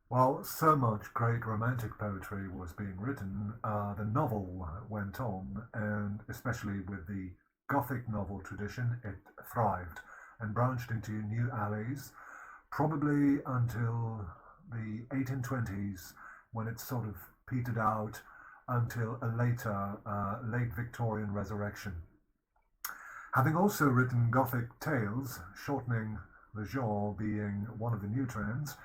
While so much great romantic poetry was being written, the novel went on, and especially with the Gothic novel tradition, it thrived and branched into new alleys, probably until the 1820s, when it sort of petered out until a later, late Victorian resurrection. Having also written Gothic tales, shortening the genre being one of the new trends,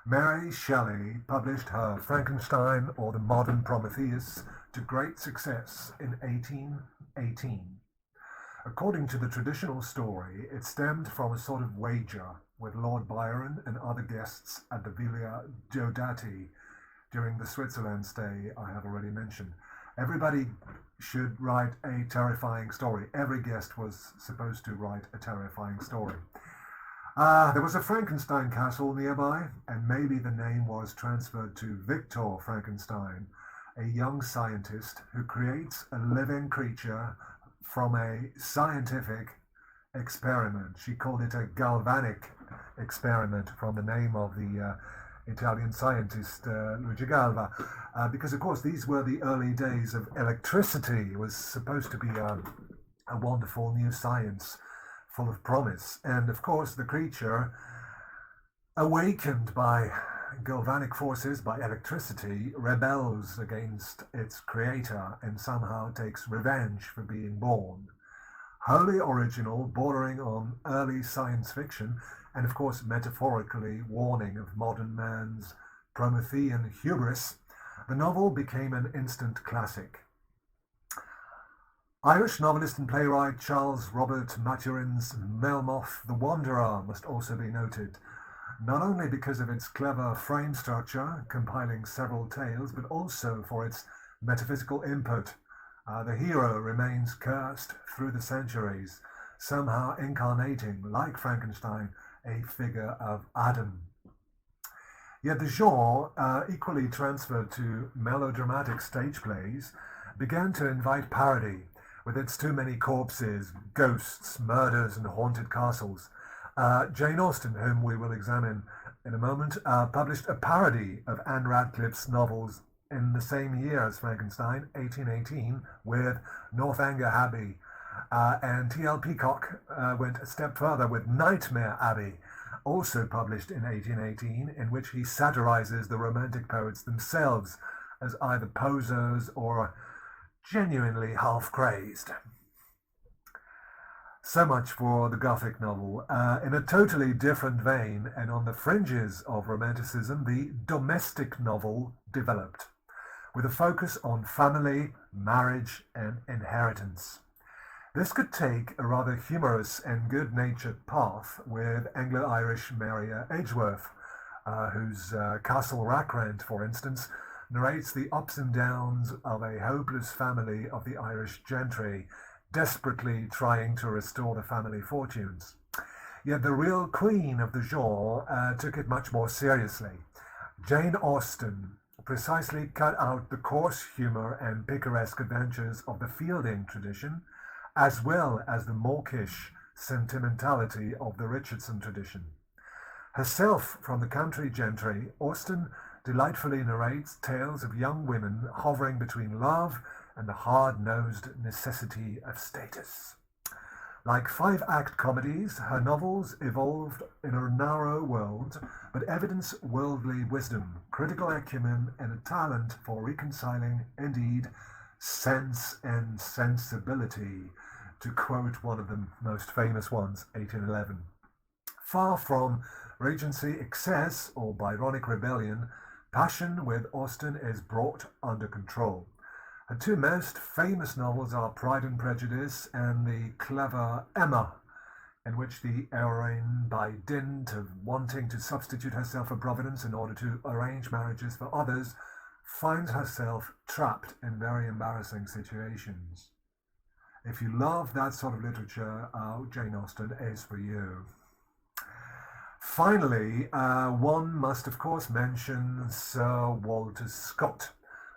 Mary Shelley published her Frankenstein or the Modern Prometheus to great success in 1818. According to the traditional story, it stemmed from a sort of wager with Lord Byron and other guests at the Villa Diodati during the Switzerland stay I have already mentioned. Everybody should write a terrifying story. Every guest was supposed to write a terrifying story. There was a Frankenstein castle nearby, and maybe the name was transferred to Victor Frankenstein, a young scientist who creates a living creature from a scientific experiment. She called it a galvanic experiment from the name of the Italian scientist Luigi Galva, because of course these were the early days of electricity. It was supposed to be a wonderful new science full of promise. And of course, the creature, awakened by galvanic forces, by electricity, rebels against its creator and somehow takes revenge for being born. Wholly original, bordering on early science fiction, and of course, metaphorically warning of modern man's Promethean hubris, the novel became an instant classic. Irish novelist and playwright Charles Robert Maturin's Melmoth the Wanderer must also be noted, not only because of its clever frame structure, compiling several tales, but also for its metaphysical input. The hero remains cursed through the centuries, somehow incarnating, like Frankenstein, a figure of Adam. Yet the genre, equally transferred to melodramatic stage plays, began to invite parody, with its too many corpses, ghosts, murders, and haunted castles. Jane Austen, whom we will examine in a moment, published a parody of Anne Radcliffe's novels in the same year as Frankenstein, 1818, with Northanger Abbey. And T.L. Peacock went a step further with Nightmare Abbey, also published in 1818, in which he satirizes the Romantic poets themselves as either posers or genuinely half-crazed. So much for the Gothic novel. In a totally different vein and on the fringes of Romanticism, the domestic novel developed, with a focus on family, marriage, and inheritance. This could take a rather humorous and good-natured path with Anglo-Irish Maria Edgeworth, whose Castle Rackrent, for instance, narrates the ups and downs of a hopeless family of the Irish gentry, desperately trying to restore the family fortunes. Yet the real queen of the genre took it much more seriously. Jane Austen precisely cut out the coarse humour and picaresque adventures of the Fielding tradition, as well as the mawkish sentimentality of the Richardson tradition. Herself from the country gentry, Austen delightfully narrates tales of young women hovering between love and the hard-nosed necessity of status. Like five-act comedies, her novels evolved in a narrow world, but evidence worldly wisdom, critical acumen, and a talent for reconciling, indeed, sense and sensibility, to quote one of the most famous ones, 1811. Far from Regency excess or Byronic rebellion, passion with Austen is brought under control. Her two most famous novels are Pride and Prejudice and the clever Emma, in which the heroine, by dint of wanting to substitute herself for Providence in order to arrange marriages for others, finds herself trapped in very embarrassing situations. If you love that sort of literature, Jane Austen is for you. Finally, one must of course mention Sir Walter Scott,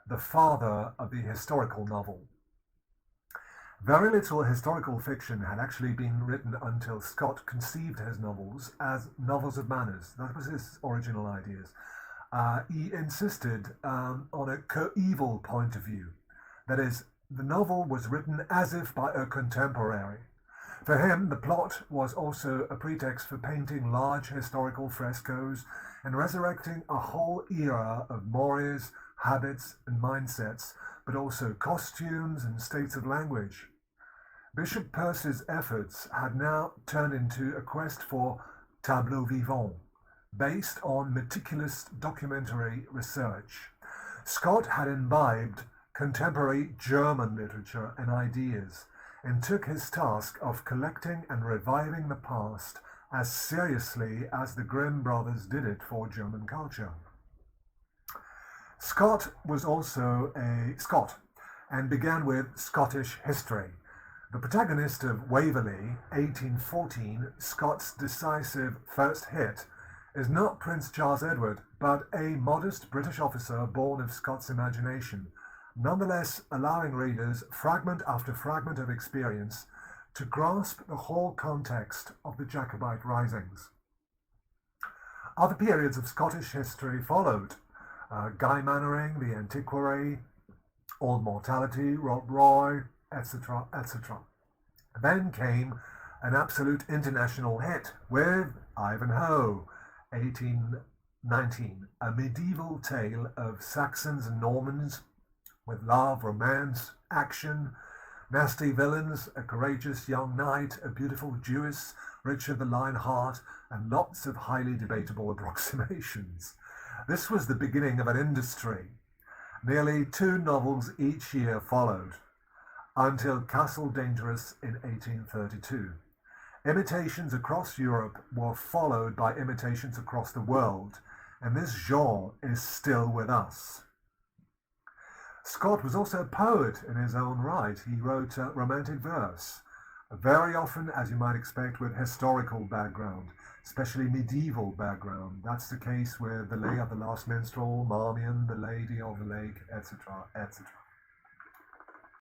the father of the historical novel. Very little historical fiction had actually been written until Scott conceived his novels as novels of manners. That was his original ideas. He insisted on a coeval point of view. That is, the novel was written as if by a contemporary. For him, the plot was also a pretext for painting large historical frescoes and resurrecting a whole era of mores, habits, and mindsets, but also costumes and states of language. Bishop Percy's efforts had now turned into a quest for tableaux vivants, based on meticulous documentary research. Scott had imbibed contemporary German literature and ideas, and took his task of collecting and reviving the past as seriously as the Grimm brothers did it for German culture. Scott was also a Scot and began with Scottish history. The protagonist of Waverley, 1814, Scott's decisive first hit, is not Prince Charles Edward, but a modest British officer born of Scott's imagination, nonetheless allowing readers fragment after fragment of experience to grasp the whole context of the Jacobite risings. Other periods of Scottish history followed. Guy Mannering, the Antiquary, Old Mortality, Rob Roy, etc., etc. Then came an absolute international hit with Ivanhoe, 1819, a medieval tale of Saxons and Normans with love, romance, action, nasty villains, a courageous young knight, a beautiful Jewess, Richard the Lionheart, and lots of highly debatable approximations. This was the beginning of an industry. Nearly 2 novels each year followed, until Castle Dangerous in 1832. Imitations across Europe were followed by imitations across the world, and this genre is still with us. Scott was also a poet in his own right. He wrote romantic verse, very often, as you might expect, with historical background, especially medieval background. That's the case with The Lay of the Last Minstrel, Marmion, The Lady of the Lake, etc., etc.